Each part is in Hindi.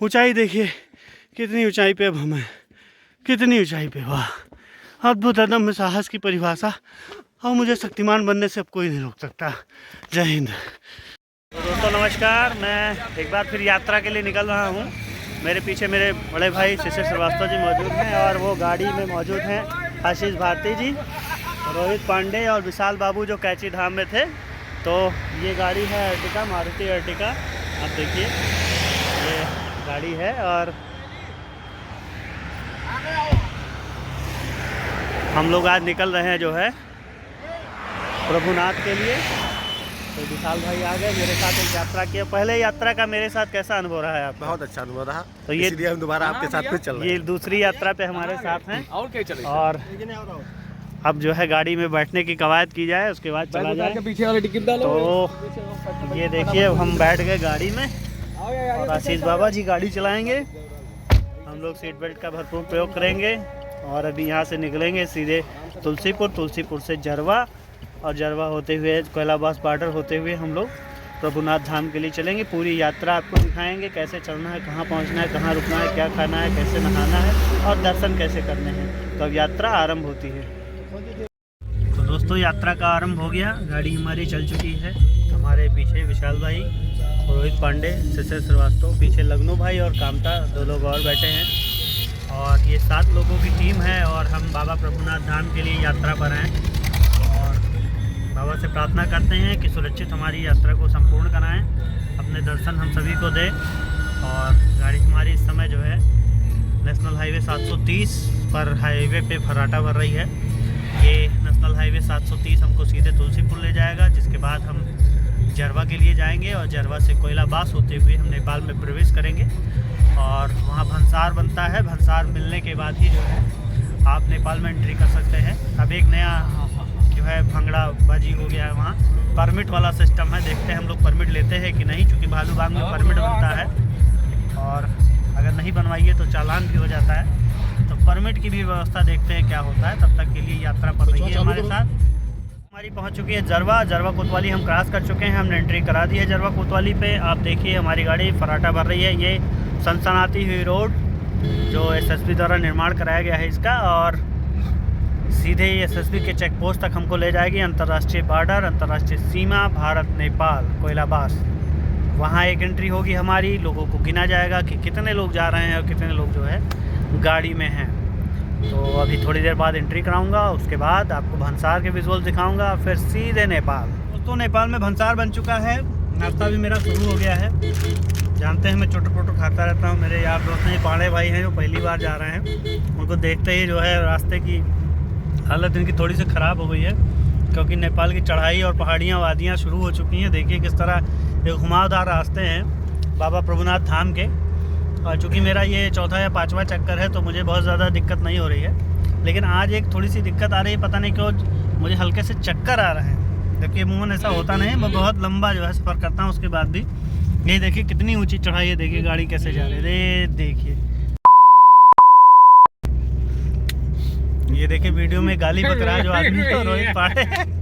ऊंचाई देखिए कितनी ऊंचाई पे अब हम हैं, कितनी ऊंचाई पे। वाह, अद्भुत एकदम साहस की परिभाषा। और मुझे शक्तिमान बनने से अब कोई नहीं रोक सकता। जय हिंद। तो दोस्तों नमस्कार, मैं एक बार फिर यात्रा के लिए निकल रहा हूँ। मेरे पीछे मेरे बड़े भाई शिशिर श्रीवास्तव जी मौजूद हैं और वो गाड़ी में मौजूद हैं आशीष भारती जी, रोहित पांडे और विशाल बाबू जो कैची धाम में थे। तो ये गाड़ी है अर्टिका, मारुति अर्टिका। आप देखिए ये गाड़ी है और हम लोग आज निकल रहे हैं जो है प्रभुनाथ के लिए। तो विशाल भाई आ गए मेरे साथ एक यात्रा किया। पहले यात्रा का मेरे साथ कैसा अनुभव रहा है आपका? बहुत अच्छा अनुभव रहा। तो ये इसलिए हम दोबारा आपके साथ फिर चल रहे हैं। ये दूसरी यात्रा पे हमारे साथ हैं और क्या चलेगा? और अब जो है गाड़ी में बैठने की कवायद की जाए, उसके बाद चला जाए। पीछे वाले टिकट डालो। तो ये देखिए हम बैठ गए गाड़ी में और आशीष बाबा जी गाड़ी चलाएंगे। हम लोग सीट बेल्ट का भरपूर प्रयोग करेंगे और अभी यहाँ से निकलेंगे सीधे तुलसीपुर, तुलसीपुर से जरवा और जरवा होते हुए कोयलाबास बॉर्डर होते हुए हम लोग प्रभुनाथ धाम के लिए चलेंगे। पूरी यात्रा आपको दिखाएंगे, कैसे चलना है, कहाँ पहुँचना है, कहाँ रुकना है, क्या खाना है, कैसे नहाना है और दर्शन कैसे करने हैं। तो अब यात्रा आरंभ होती है। तो दोस्तों यात्रा का आरंभ हो गया, गाड़ी हमारी चल चुकी है। हमारे पीछे विशाल भाई, रोहित पांडे, शिशिर श्रीवास्तव, पीछे लगनू भाई और कामता, 2 लोग और बैठे हैं। और ये 7 लोगों की टीम है और हम बाबा प्रभुनाथ धाम के लिए यात्रा पर हैं और बाबा से प्रार्थना करते हैं कि सुरक्षित हमारी यात्रा को संपूर्ण कराएं, अपने दर्शन हम सभी को दें। और गाड़ी हमारी इस समय जो है नेशनल हाईवे 730 पर हाईवे पे फर्राटा भर रही है। ये नेशनल हाईवे 730 हमको सीधे तुलसीपुर ले जाएगा, जिसके बाद हम जरवा के लिए जाएंगे और जरवा से कोयलाबास होते हुए हम नेपाल में प्रवेश करेंगे और वहाँ भंसार बनता है। भंसार मिलने के बाद ही जो है आप नेपाल में एंट्री कर सकते हैं। अब एक नया जो है भंगड़ा बाजी हो गया है, वहाँ परमिट वाला सिस्टम है। देखते हैं हम लोग परमिट लेते हैं कि नहीं, क्योंकि भालूबाग में परमिट बनता है और अगर नहीं बनवाइए तो चालान भी हो जाता है। तो परमिट की भी व्यवस्था देखते हैं क्या होता है। तब तक के लिए यात्रा पर रहिए हमारे साथ। हमारी पहुंच चुकी है जरवा, जरवा कोतवाली हम क्रॉस कर चुके हैं। हमने एंट्री करा दी है जरवा कोतवाली पे। आप देखिए हमारी गाड़ी फर्राटा भर रही है। ये सनसनाती हुई रोड जो एसएसबी द्वारा निर्माण कराया गया है इसका, और सीधे एसएसबी के चेक पोस्ट तक हमको ले जाएगी। अंतर्राष्ट्रीय बॉर्डर, अंतर्राष्ट्रीय सीमा, भारत नेपाल कोयलाबास, वहाँ एक एंट्री होगी हमारी। लोगों को गिना जाएगा कि कितने लोग जा रहे हैं और कितने लोग जो है गाड़ी में हैं। तो अभी थोड़ी देर बाद एंट्री कराऊंगा, उसके बाद आपको भंसार के विजुअल दिखाऊंगा, फिर सीधे नेपाल। दोस्तों नेपाल में भंसार बन चुका है, नाश्ता भी मेरा शुरू हो गया है। जानते हैं मैं छोटो फोटो खाता रहता हूँ। मेरे यार दोस्त हैं, पाड़े भाई हैं जो पहली बार जा रहे हैं। उनको देखते ही जो है रास्ते की हालत इनकी थोड़ी सी ख़राब हो गई है, क्योंकि नेपाल की चढ़ाई और पहाड़ियाँ वादियाँ शुरू हो चुकी हैं। देखिए किस तरह ये घुमावदार रास्ते हैं बाबा प्रभुनाथ धाम के। और चूँकि मेरा ये 4था या 5वां चक्कर है तो मुझे बहुत ज़्यादा दिक्कत नहीं हो रही है। लेकिन आज एक थोड़ी सी दिक्कत आ रही है, पता नहीं क्यों मुझे हल्के से चक्कर आ रहे हैं। जबकि अमूमन ऐसा होता नहीं, मैं बहुत लंबा जो है सफ़र करता हूँ उसके बाद भी। ये देखिए कितनी ऊंची चढ़ाई है, देखिए गाड़ी कैसे जा रही है। देखिए ये देखिए वीडियो में गाली बक रहा है जो आदमी तो रोहित पांडे।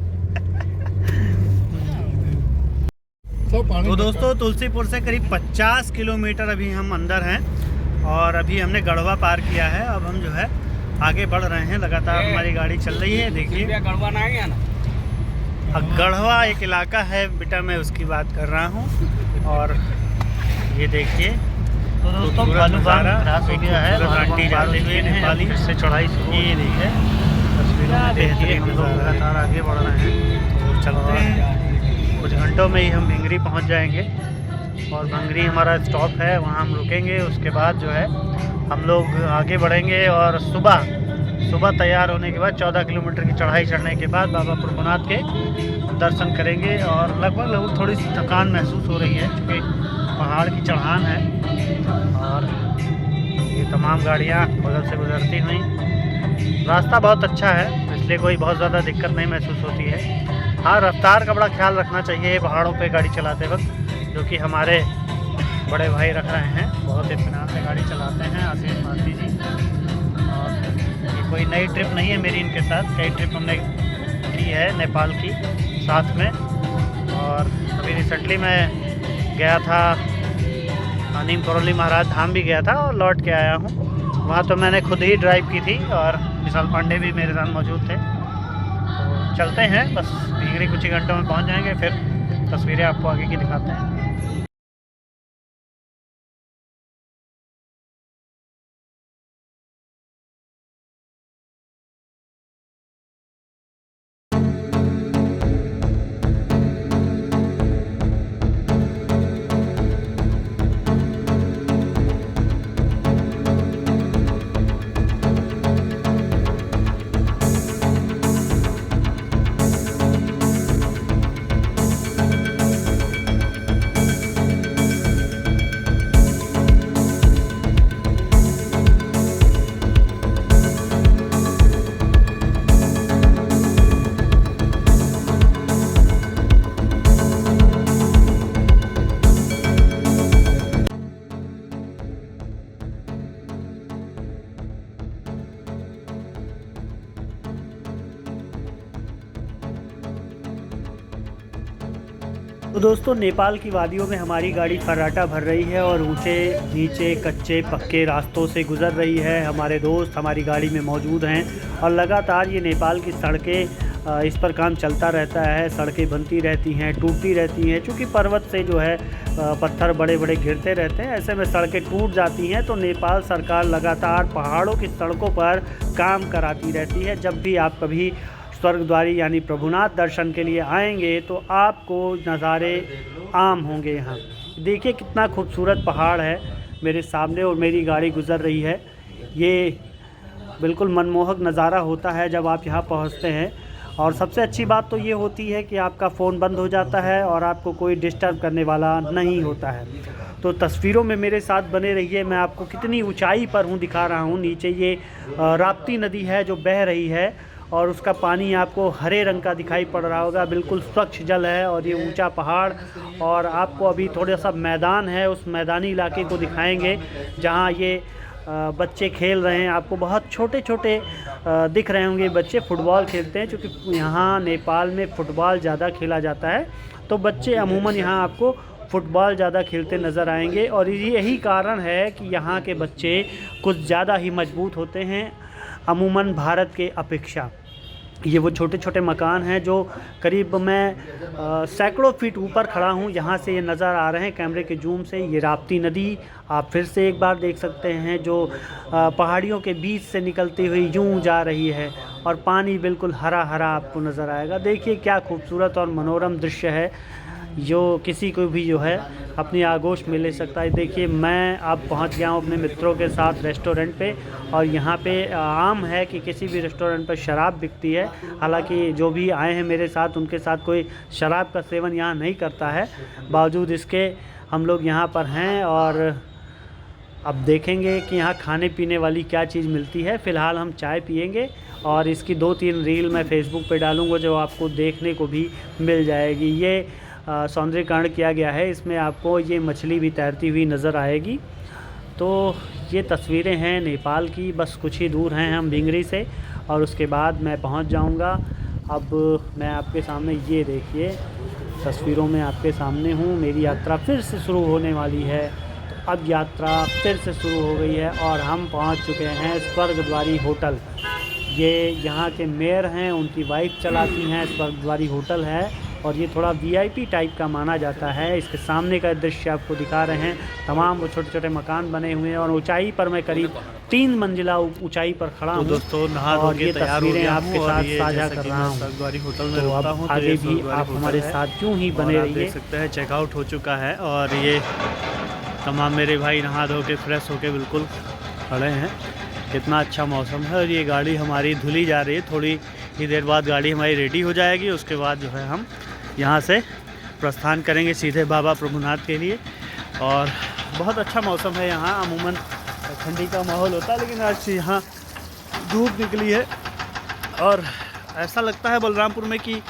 तो दोस्तों तुलसीपुर से करीब 50 किलोमीटर अभी हम अंदर हैं और अभी हमने गढ़वा पार किया है। अब हम जो है आगे बढ़ रहे हैं, लगातार हमारी गाड़ी चल रही है। देखिए गढ़वा ना है ना, गढ़वा एक इलाका है बेटा, मैं उसकी बात कर रहा हूँ। और ये देखिए तो दोस्तों भालूबाग क्रॉस हो गया है, घाटी जाते हुए नेपाली से चढ़ाई शुरू। ये देखिए तस्वीरों में बेहतरीन हम लोग लगातार आगे बढ़ रहे हैं और चलते हैं। कुछ घंटों में ही हम भिंगरी पहुंच जाएंगे और भंगरी हमारा स्टॉप है, वहां हम रुकेंगे। उसके बाद जो है हम लोग आगे बढ़ेंगे और सुबह तैयार होने के बाद 14 किलोमीटर की चढ़ाई चढ़ने के बाद बाबा प्रभुनाथ के दर्शन करेंगे। और लगभग थोड़ी सी थकान महसूस हो रही है क्योंकि पहाड़ की चढ़ान है और ये तमाम गाड़ियाँ बगल से गुजरती हुई। रास्ता बहुत अच्छा है, इसलिए कोई बहुत ज़्यादा दिक्कत नहीं महसूस होती है। हाँ, रफ्तार का बड़ा ख्याल रखना चाहिए पहाड़ों पे गाड़ी चलाते वक्त, जो कि हमारे बड़े भाई रख रहे हैं। बहुत इत्मीनान से गाड़ी चलाते हैं आशीष भारती जी। और ये कोई नई ट्रिप नहीं है मेरी इनके साथ, कई ट्रिप हमने की है नेपाल की साथ में। और अभी रिसेंटली मैं गया था नीम करौली महाराज धाम भी गया था और लौट के आया हूँ। वहाँ तो मैंने खुद ही ड्राइव की थी और विशाल पांडे भी मेरे साथ मौजूद थे। तो चलते हैं, बस भिंगरी कुछ ही घंटों में पहुँच जाएंगे, फिर तस्वीरें आपको आगे की दिखाते हैं। तो दोस्तों, नेपाल की वादियों में हमारी गाड़ी फर्राटा भर रही है और ऊंचे नीचे कच्चे पक्के रास्तों से गुजर रही है। हमारे दोस्त हमारी गाड़ी में मौजूद हैं और लगातार ये नेपाल की सड़कें इस पर काम चलता रहता है। सड़कें बनती रहती हैं, टूटती रहती हैं, क्योंकि पर्वत से जो है पत्थर बड़े बड़े गिरते रहते हैं। ऐसे में सड़कें टूट जाती हैं। तो नेपाल सरकार लगातार पहाड़ों की सड़कों पर काम कराती रहती है। जब भी आप कभी स्वर्गद्वारी यानी प्रभुनाथ दर्शन के लिए आएंगे तो आपको नज़ारे आम होंगे। यहाँ देखिए कितना खूबसूरत पहाड़ है मेरे सामने और मेरी गाड़ी गुज़र रही है। ये बिल्कुल मनमोहक नज़ारा होता है जब आप यहाँ पहुँचते हैं। और सबसे अच्छी बात तो ये होती है कि आपका फ़ोन बंद हो जाता है और आपको कोई डिस्टर्ब करने वाला नहीं होता है। तो तस्वीरों में मेरे साथ बने रहिए। मैं आपको कितनी ऊंचाई पर हूँ दिखा रहा हूँ। नीचे ये राप्ती नदी है जो बह रही है और उसका पानी आपको हरे रंग का दिखाई पड़ रहा होगा। बिल्कुल स्वच्छ जल है और ये ऊंचा पहाड़। और आपको अभी थोड़ा सा मैदान है, उस मैदानी इलाके को दिखाएंगे जहाँ ये बच्चे खेल रहे हैं। आपको बहुत छोटे छोटे दिख रहे होंगे बच्चे, फुटबॉल खेलते हैं। क्योंकि यहाँ नेपाल में फ़ुटबॉल ज़्यादा खेला जाता है, तो बच्चे अमूमन यहाँ आपको फ़ुटबॉल ज़्यादा खेलते नज़र आएंगे। और यही कारण है कि यहाँ के बच्चे कुछ ज़्यादा ही मजबूत होते हैं अमूमन भारत के अपेक्षा। ये वो छोटे छोटे मकान हैं जो करीब मैं सैकड़ों फीट ऊपर खड़ा हूँ, यहाँ से ये नज़र आ रहे हैं कैमरे के जूम से। ये राप्ती नदी आप फिर से एक बार देख सकते हैं जो पहाड़ियों के बीच से निकलती हुई यूं जा रही है और पानी बिल्कुल हरा हरा आपको नज़र आएगा। देखिए क्या खूबसूरत और मनोरम दृश्य है जो किसी को भी जो है अपनी आगोश में ले सकता है। देखिए मैं अब पहुंच गया हूं अपने मित्रों के साथ रेस्टोरेंट पे और यहाँ पे आम है कि किसी भी रेस्टोरेंट पर शराब बिकती है। हालांकि जो भी आए हैं मेरे साथ उनके साथ कोई शराब का सेवन यहाँ नहीं करता है। बावजूद इसके हम लोग यहाँ पर हैं और अब देखेंगे कि यहाँ खाने पीने वाली क्या चीज़ मिलती है। फ़िलहाल हम चाय पियेंगे और इसकी 2-3 रील मैं फ़ेसबुक पे डालूँगा जो आपको देखने को भी मिल जाएगी। ये सौंदर्यीकरण किया गया है, इसमें आपको ये मछली भी तैरती हुई नज़र आएगी। तो ये तस्वीरें हैं नेपाल की। बस कुछ ही दूर हैं हम भिंगरी से और उसके बाद मैं पहुंच जाऊंगा। अब मैं आपके सामने ये देखिए तस्वीरों में आपके सामने हूँ। मेरी यात्रा फिर से शुरू होने वाली है। तो अब यात्रा फिर से शुरू हो गई है और हम पहुंच चुके हैं स्वर्गद्वारी होटल। ये यहाँ के मेयर हैं, उनकी वाइफ चलाती हैं। स्वर्गद्वारी होटल है और ये थोड़ा वीआईपी टाइप का माना जाता है। इसके सामने का दृश्य आपको दिखा रहे हैं। तमाम वो छोटे छोटे मकान बने हुए हैं और ऊंचाई पर मैं करीब 3 मंजिला ऊंचाई पर खड़ा हूँ। दोस्तों नहा और ये तस्वीरें आपके साथ साझा कर रहा हूँ। स्वर्गद्वारी होटल में तो अब आगे भी आप हमारे साथ यूँ ही बने रहिए। देख सकते हैं चेकआउट हो चुका है और ये तमाम मेरे भाई नहा धो के फ्रेश होके बिल्कुल खड़े हैं। कितना अच्छा मौसम है और ये गाड़ी हमारी धुली जा रही है। थोड़ी ही देर बाद गाड़ी हमारी रेडी हो जाएगी। उसके बाद जो है हम यहाँ से प्रस्थान करेंगे सीधे बाबा प्रभुनाथ के लिए। और बहुत अच्छा मौसम है यहाँ। अमूमन ठंडी का माहौल होता है लेकिन आज यहाँ धूप निकली है और ऐसा लगता है बलरामपुर में कि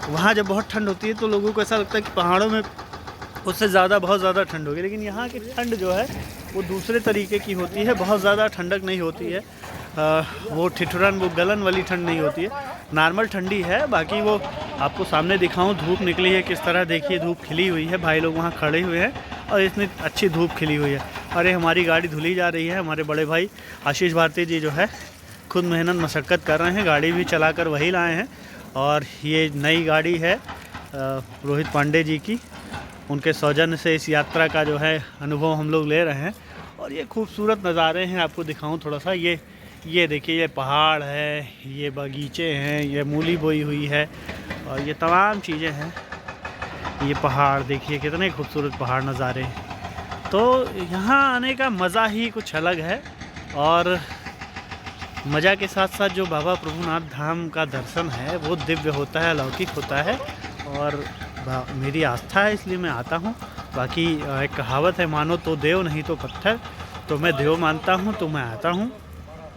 वहाँ जब बहुत ठंड होती है तो लोगों को ऐसा लगता है कि पहाड़ों में उससे ज़्यादा बहुत ज़्यादा ठंड होगी। लेकिन यहाँ की ठंड जो है वो दूसरे तरीके की होती है। बहुत ज़्यादा ठंडक नहीं होती है। वो ठिठुरन वो गलन वाली ठंड नहीं होती है। नॉर्मल ठंडी है। बाकी वो आपको सामने दिखाऊं धूप निकली है किस तरह, देखिए धूप खिली हुई है, भाई लोग वहाँ खड़े हुए हैं और इतनी अच्छी धूप खिली हुई है। और ये हमारी गाड़ी धुली जा रही है। हमारे बड़े भाई आशीष भारती जी जो है खुद मेहनत मशक्क़त कर रहे हैं, गाड़ी भी चलाकर वही लाए हैं। और ये नई गाड़ी है रोहित पांडे जी की, उनके सौजन्य से इस यात्रा का जो है अनुभव हम लोग ले रहे हैं। और ये खूबसूरत नज़ारे हैं, आपको दिखाऊं थोड़ा सा। ये देखिए, ये पहाड़ है, ये बगीचे हैं, ये मूली बोई हुई है और ये तमाम चीज़ें हैं। ये पहाड़ देखिए, कितने खूबसूरत पहाड़ नज़ारे। तो यहाँ आने का मज़ा ही कुछ अलग है। और मज़ा के साथ साथ जो बाबा प्रभुनाथ धाम का दर्शन है वो दिव्य होता है, अलौकिक होता है। और मेरी आस्था है इसलिए मैं आता हूँ। बाकी एक कहावत है, मानो तो देव नहीं तो पत्थर। तो मैं देव मानता हूँ तो मैं आता हूँ।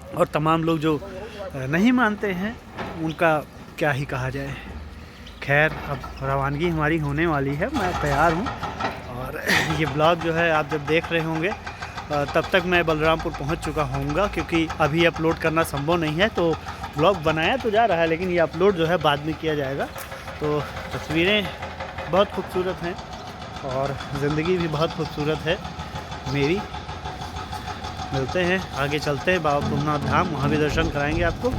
और तमाम लोग जो नहीं मानते हैं उनका क्या ही कहा जाए। खैर, अब रवानगी हमारी होने वाली है, मैं तैयार हूँ। और ये ब्लॉग जो है आप जब देख रहे होंगे तब तक मैं बलरामपुर पहुँच चुका होऊंगा, क्योंकि अभी अपलोड करना संभव नहीं है। तो ब्लॉग बनाया तो जा रहा है, लेकिन ये अपलोड जो है बाद में किया जाएगा। तो तस्वीरें बहुत खूबसूरत हैं और ज़िंदगी भी बहुत खूबसूरत है मेरी। मिलते हैं, आगे चलते हैं बाबा प्रभुनाथ धाम, वहाँ भी दर्शन कराएंगे आपको।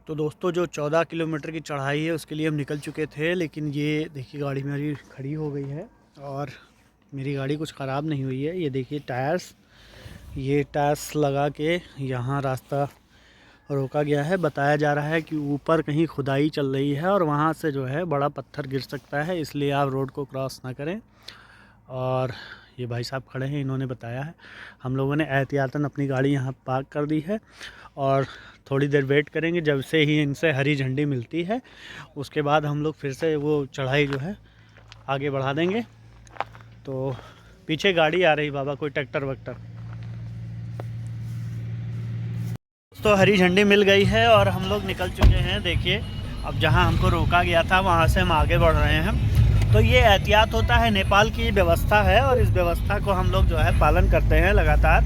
तो दोस्तों, जो 14 किलोमीटर की चढ़ाई है उसके लिए हम निकल चुके थे, लेकिन ये देखिए गाड़ी मेरी खड़ी हो गई है। और मेरी गाड़ी कुछ ख़राब नहीं हुई है। ये देखिए टायर्स, ये टायर्स लगा के यहाँ रास्ता रोका गया है। बताया जा रहा है कि ऊपर कहीं खुदाई चल रही है और वहाँ से जो है बड़ा पत्थर गिर सकता है, इसलिए आप रोड को क्रॉस ना करें। और ये भाई साहब खड़े हैं, इन्होंने बताया है। हम लोगों ने एहतियातन अपनी गाड़ी यहाँ पार्क कर दी है और थोड़ी देर वेट करेंगे। जब से ही इनसे हरी झंडी मिलती है उसके बाद हम लोग फिर से वो चढ़ाई जो है आगे बढ़ा देंगे। तो पीछे गाड़ी आ रही बाबा, कोई ट्रैक्टर वैक्टर। तो हरी झंडी मिल गई है और हम लोग निकल चुके हैं। देखिए, अब जहाँ हमको रोका गया था वहाँ से हम आगे बढ़ रहे हैं। तो ये एहतियात होता है, नेपाल की व्यवस्था है और इस व्यवस्था को हम लोग जो है पालन करते हैं लगातार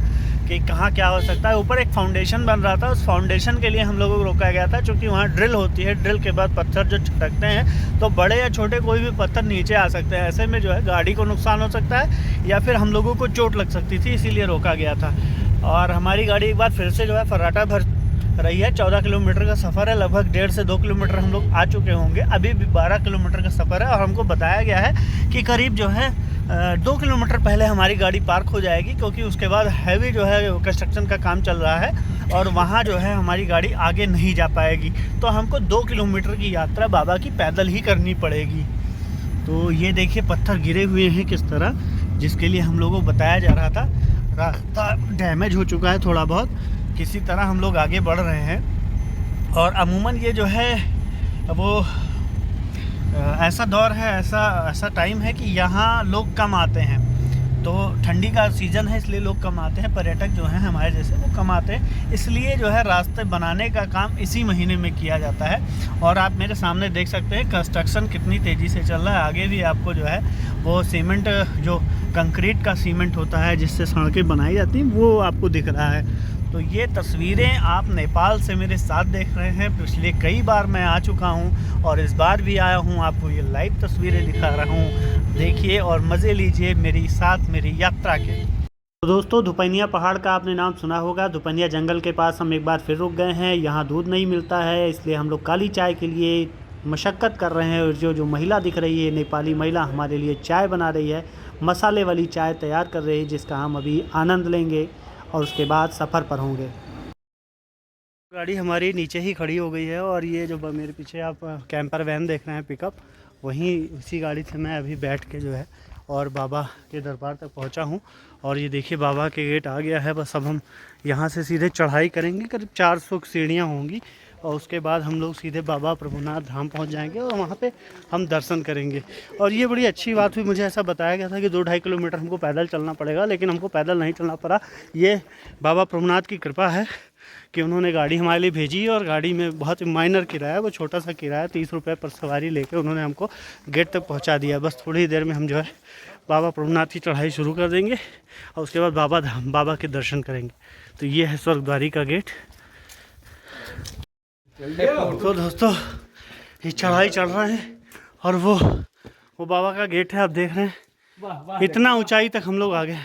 कि कहाँ क्या हो सकता है। ऊपर एक फाउंडेशन बन रहा था, उस फाउंडेशन के लिए हम लोगों को रोका गया था, क्योंकि वहाँ ड्रिल होती है। ड्रिल के बाद पत्थर जो छटकते हैं तो बड़े या छोटे कोई भी पत्थर नीचे आ सकते हैं। ऐसे में जो है गाड़ी को नुकसान हो सकता है या फिर हम लोगों को चोट लग सकती थी, इसीलिए रोका गया था। और हमारी गाड़ी एक बार फिर से जो है फर्राटा भर रही है। 14 किलोमीटर का सफ़र है, लगभग 1.5 से 2 किलोमीटर हम लोग आ चुके होंगे। अभी भी 12 किलोमीटर का सफ़र है और हमको बताया गया है कि करीब जो है 2 किलोमीटर पहले हमारी गाड़ी पार्क हो जाएगी, क्योंकि उसके बाद हैवी जो है कंस्ट्रक्शन का काम चल रहा है और वहाँ जो है हमारी गाड़ी आगे नहीं जा पाएगी। तो हमको 2 किलोमीटर की यात्रा बाबा की पैदल ही करनी पड़ेगी। तो ये देखिए पत्थर गिरे हुए हैं किस तरह, जिसके लिए हम लोगों को बताया जा रहा था। रास्ता डैमेज हो चुका है थोड़ा बहुत, किसी तरह हम लोग आगे बढ़ रहे हैं। और अमूमन ये जो है वो ऐसा दौर है, ऐसा टाइम है कि यहाँ लोग कम आते हैं। तो ठंडी का सीज़न है इसलिए लोग कम आते हैं, पर्यटक जो हैं हमारे जैसे वो कम आते हैं। इसलिए जो है रास्ते बनाने का काम इसी महीने में किया जाता है। और आप मेरे सामने देख सकते हैं कंस्ट्रक्शन कितनी तेज़ी से चल रहा है। आगे भी आपको जो है वो सीमेंट, जो कंक्रीट का सीमेंट होता है जिससे सड़कें बनाई जाती हैं, वो आपको दिख रहा है। तो ये तस्वीरें आप नेपाल से मेरे साथ देख रहे हैं। पिछले कई बार मैं आ चुका हूं और इस बार भी आया हूं, आपको ये लाइव तस्वीरें दिखा रहा हूं। देखिए और मज़े लीजिए मेरी साथ मेरी यात्रा के। तो दोस्तों, दुपनिया पहाड़ का आपने नाम सुना होगा। दुपनिया जंगल के पास हम एक बार फिर रुक गए हैं। यहाँ दूध नहीं मिलता है, इसलिए हम लोग काली चाय के लिए मशक्क़त कर रहे हैं। और जो महिला दिख रही है, नेपाली महिला, हमारे लिए चाय बना रही है, मसाले वाली चाय तैयार कर रही है, जिसका हम अभी आनंद लेंगे और उसके बाद सफ़र पर होंगे। गाड़ी हमारी नीचे ही खड़ी हो गई है और ये जो मेरे पीछे आप कैंपर वैन देख रहे हैं, पिकअप, वहीं उसी गाड़ी से मैं अभी बैठ के जो है और बाबा के दरबार तक पहुंचा हूं। और ये देखिए बाबा के गेट आ गया है। बस अब हम यहां से सीधे चढ़ाई करेंगे, करीब 400 सीढ़ियाँ होंगी और उसके बाद हम लोग सीधे बाबा प्रभुनाथ धाम पहुंच जाएंगे और वहां पे हम दर्शन करेंगे। और ये बड़ी अच्छी बात हुई, मुझे ऐसा बताया गया था कि 2-2.5 किलोमीटर हमको पैदल चलना पड़ेगा, लेकिन हमको पैदल नहीं चलना पड़ा। ये बाबा प्रभुनाथ की कृपा है कि उन्होंने गाड़ी हमारे लिए भेजी और गाड़ी में बहुत माइनर किराया, वो छोटा सा किराया 30 रुपये पर सवारी लेके उन्होंने हमको गेट तक पहुंचा दिया। बस थोड़ी ही देर में हम जो है बाबा प्रभुनाथ की चढ़ाई शुरू कर देंगे और उसके बाद बाबा के दर्शन करेंगे। तो ये है स्वर्गद्वारी का गेट। तो दोस्तों ये चढ़ाई चढ़ रहे हैं और वो बाबा का गेट है, आप देख रहे हैं इतना ऊंचाई तक हम लोग आ गए।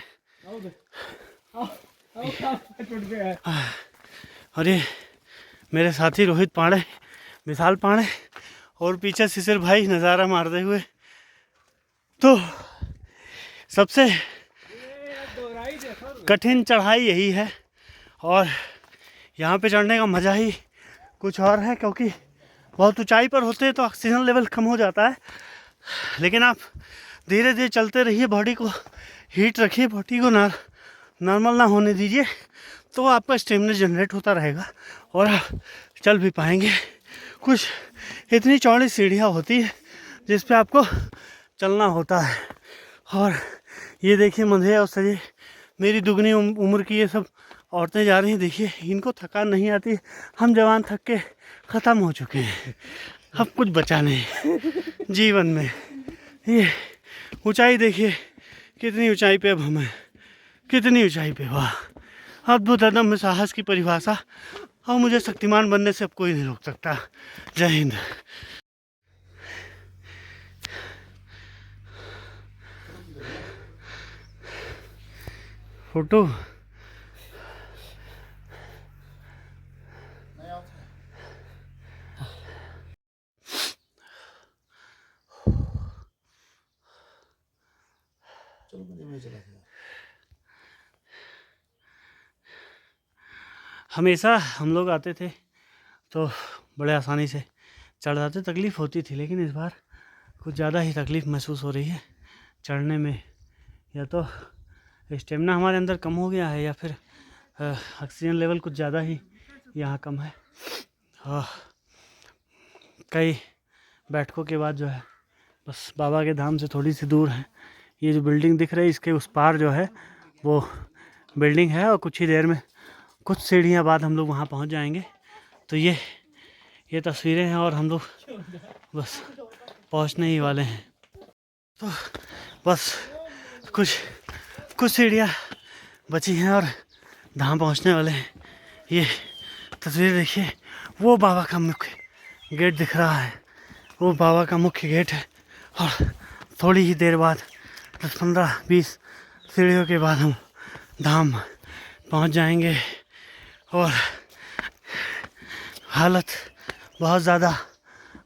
और ये मेरे साथी रोहित पांडे, विशाल पांडे और पीछे शिशिर भाई नज़ारा मारते हुए। तो सबसे कठिन चढ़ाई यही है और यहाँ पे चढ़ने का मज़ा ही कुछ और है, क्योंकि बहुत ऊंचाई पर होते हैं तो ऑक्सीजन लेवल कम हो जाता है। लेकिन आप धीरे धीरे चलते रहिए, बॉडी को हीट रखिए, बॉडी को नॉर्मल ना होने दीजिए, तो आपका स्टेमिना जनरेट होता रहेगा और आप चल भी पाएंगे। कुछ इतनी चौड़ी सीढ़ियाँ होती है जिस पे आपको चलना होता है। और ये देखिए मंझे और सजे मेरी दुगनी उम्र की ये सब औरतें जा रही हैं। देखिए इनको थकान नहीं आती, हम जवान थक के ख़त्म हो चुके हैं, अब कुछ बचा नहीं जीवन में। ये ऊंचाई देखिए कितनी ऊंचाई पे अब हम हैं, कितनी ऊंचाई पे। वाह, अद्भुत अदम्य साहस की परिभाषा। और मुझे शक्तिमान बनने से अब कोई नहीं रोक सकता। जय हिंद। फोटो हमेशा हम लोग आते थे तो बड़े आसानी से चढ़ जाते, तकलीफ़ होती थी, लेकिन इस बार कुछ ज़्यादा ही तकलीफ़ महसूस हो रही है चढ़ने में। या तो स्टेमिना हमारे अंदर कम हो गया है या फिर ऑक्सीजन लेवल कुछ ज़्यादा ही यहाँ कम है। कई बैठकों के बाद जो है बस बाबा के धाम से थोड़ी सी दूर है ये जो बिल्डिंग दिख रही है, इसके उस पार जो है वो बिल्डिंग है और कुछ ही देर में, कुछ सीढ़ियाँ बाद हम लोग वहाँ पहुँच जाएंगे। तो ये तस्वीरें हैं और हम लोग बस पहुँचने ही वाले हैं। तो बस कुछ सीढ़ियाँ बची हैं और धाम पहुँचने वाले हैं। ये तस्वीर देखिए, वो बाबा का मुख्य गेट दिख रहा है, वो बाबा का मुख्य गेट है। और थोड़ी ही देर बाद 10-15-20 सीढ़ियों के बाद हम धाम पहुँच जाएंगे। और हालत बहुत ज़्यादा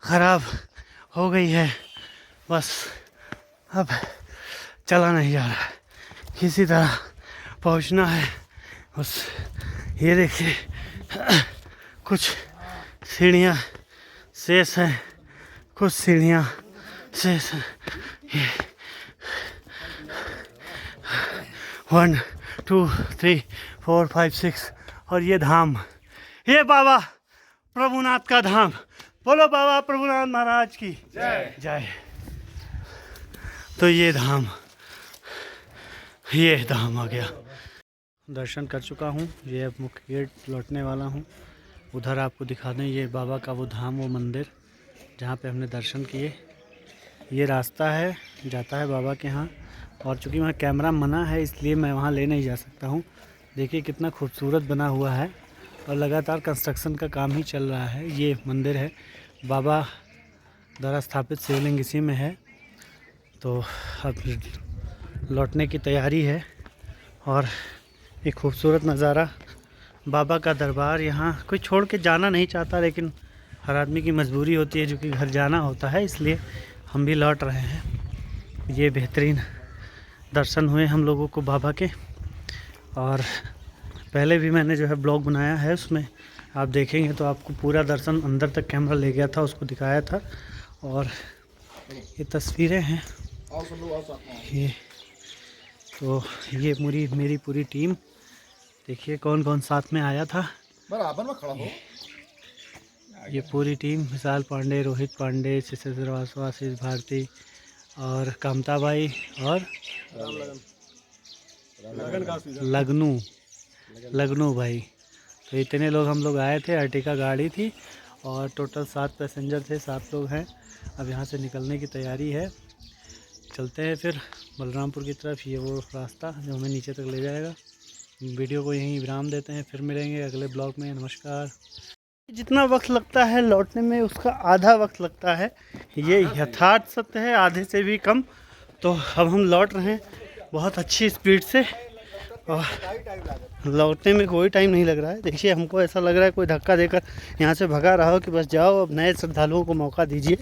ख़राब हो गई है, बस अब चला नहीं जा रहा, किसी तरह पहुंचना है बस। ये देखिए कुछ सीढ़ियाँ शेष हैं, कुछ सीढ़ियाँ शेष हैं। ये 1 2 3 4 5 6 और ये धाम, ये बाबा प्रभुनाथ का धाम। बोलो बाबा प्रभुनाथ महाराज की जय जय। तो ये धाम आ गया। दर्शन कर चुका हूँ, ये अब मुख्य गेट लौटने वाला हूँ। उधर आपको दिखा दें, ये बाबा का वो धाम, वो मंदिर जहाँ पे हमने दर्शन किए। ये रास्ता है जाता है बाबा के यहाँ, और चूँकि वहाँ कैमरा मना है इसलिए मैं वहाँ ले नहीं जा सकता हूँ। देखिए कितना खूबसूरत बना हुआ है और लगातार कंस्ट्रक्शन का काम ही चल रहा है। ये मंदिर है, बाबा द्वारा स्थापित शिवलिंग इसी में है। तो अब लौटने की तैयारी है और एक खूबसूरत नज़ारा, बाबा का दरबार। यहाँ कोई छोड़ के जाना नहीं चाहता, लेकिन हर आदमी की मजबूरी होती है जो कि घर जाना होता है, इसलिए हम भी लौट रहे हैं। ये बेहतरीन दर्शन हुए हम लोगों को बाबा के। और पहले भी मैंने जो है ब्लॉग बनाया है, उसमें आप देखेंगे तो आपको पूरा दर्शन अंदर तक कैमरा ले गया था, उसको दिखाया था। और ये तस्वीरें हैं ये तो ये मेरी पूरी टीम देखिए कौन कौन साथ में आया था। बराबर में खड़ा हो। ये पूरी टीम विशाल पांडे, रोहित पांडे, शिशिर श्रीवास्तव, आशीष भारती और कामता भाई और लगनू भाई। तो इतने लोग हम लोग आए थे। अर्टिका गाड़ी थी और टोटल 7 पैसेंजर थे, 7 लोग हैं। अब यहाँ से निकलने की तैयारी है। चलते हैं फिर बलरामपुर की तरफ। ये वो रास्ता जो हमें नीचे तक ले जाएगा। वीडियो को यहीं विराम देते हैं, फिर मिलेंगे अगले ब्लॉग में। नमस्कार। जितना वक्त लगता है लौटने में उसका आधा वक्त लगता है, ये यथार्थ सत्य है, आधे से भी कम। तो अब हम लौट रहे हैं बहुत अच्छी स्पीड से और लौटने में कोई टाइम नहीं लग रहा है। देखिए हमको ऐसा लग रहा है कोई धक्का देकर यहाँ से भगा रहा हो कि बस जाओ, अब नए श्रद्धालुओं को मौका दीजिए।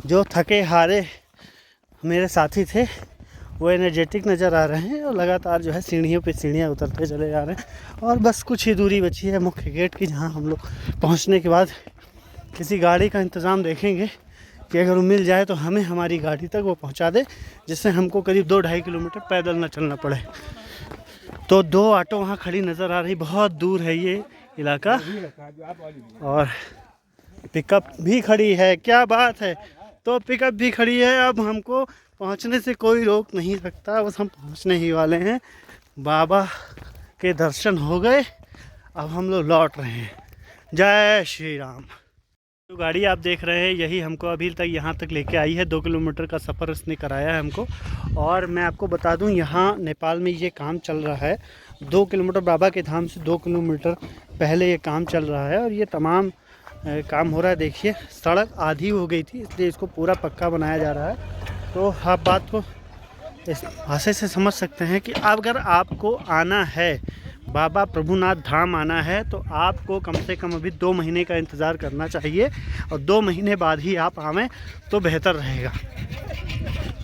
जो थके हारे मेरे साथी थे वो एनर्जेटिक नज़र आ रहे हैं और लगातार जो है सीढ़ियों पे सीढ़ियाँ उतरते चले जा रहे हैं। और बस कुछ ही दूरी बची है मुख्य गेट की, जहाँ हम लोग पहुँचने के बाद किसी गाड़ी का इंतज़ाम देखेंगे कि अगर वो मिल जाए तो हमें हमारी गाड़ी तक वो पहुँचा दे, जिससे हमको करीब 2-2.5 किलोमीटर पैदल न चलना पड़े। तो 2 ऑटो वहाँ खड़ी नज़र आ रही, बहुत दूर है ये इलाका। और पिकअप भी खड़ी है, क्या बात है। तो पिकअप भी खड़ी है। अब हमको पहुंचने से कोई रोक नहीं सकता, बस हम पहुंचने ही वाले हैं। बाबा के दर्शन हो गए, अब हम लोग लौट रहे हैं। जय श्री राम। जो गाड़ी आप देख रहे हैं यही हमको अभी तक यहाँ तक लेके आई है। 2 किलोमीटर का सफ़र इसने कराया है हमको। और मैं आपको बता दूँ, यहाँ नेपाल में ये काम चल रहा है 2 किलोमीटर, बाबा के धाम से 2 किलोमीटर पहले ये काम चल रहा है। और ये तमाम काम हो रहा है। देखिए सड़क आधी हो गई थी, इसलिए इसको पूरा पक्का बनाया जा रहा है। तो आप बात को इस भाषा से समझ सकते हैं कि अगर आपको आना है, बाबा प्रभुनाथ धाम आना है, तो आपको कम से कम अभी 2 महीने का इंतज़ार करना चाहिए। और 2 महीने बाद ही आप आवें तो बेहतर रहेगा,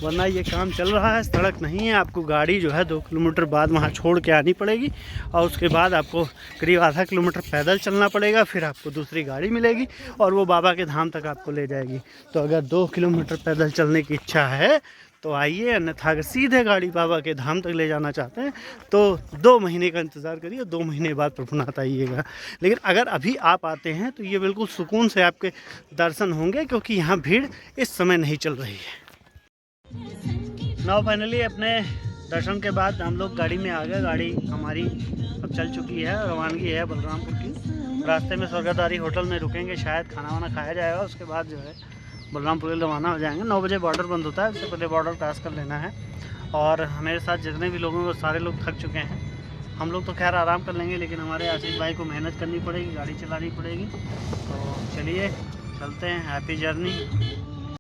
वरना ये काम चल रहा है, सड़क नहीं है। आपको गाड़ी जो है 2 किलोमीटर बाद वहाँ छोड़ के आनी पड़ेगी और उसके बाद आपको करीब आधा किलोमीटर पैदल चलना पड़ेगा। फिर आपको दूसरी गाड़ी मिलेगी और वो बाबा के धाम तक आपको ले जाएगी। तो अगर 2 किलोमीटर पैदल चलने की इच्छा है तो आइए, अन्यथा अगर सीधे गाड़ी बाबा के धाम तक ले जाना चाहते हैं तो 2 महीने का इंतज़ार करिए, 2 महीने बाद प्रभुनाथ आइएगा। लेकिन अगर अभी आप आते हैं तो ये बिल्कुल सुकून से आपके दर्शन होंगे, क्योंकि यहाँ भीड़ इस समय नहीं चल रही है। नाउ फाइनली अपने दर्शन के बाद हम लोग गाड़ी में आ गए। गाड़ी हमारी अब चल चुकी है, रवानगी है बलरामपुर की। रास्ते में स्वर्गद्वारी होटल में रुकेंगे, शायद खाना वाना खाया जाएगा। उसके बाद जो है बलरामपुर के लिए रवाना हो जाएंगे। 9 बजे बॉर्डर बंद होता है, उससे पहले बॉर्डर क्रॉस कर लेना है। और मेरे साथ जितने भी लोग हैं वो सारे लोग थक चुके हैं। हम लोग तो खैर आराम कर लेंगे, लेकिन हमारे आशीष भाई को मेहनत करनी पड़ेगी, गाड़ी चलानी पड़ेगी। तो चलिए चलते हैं, हैप्पी जर्नी।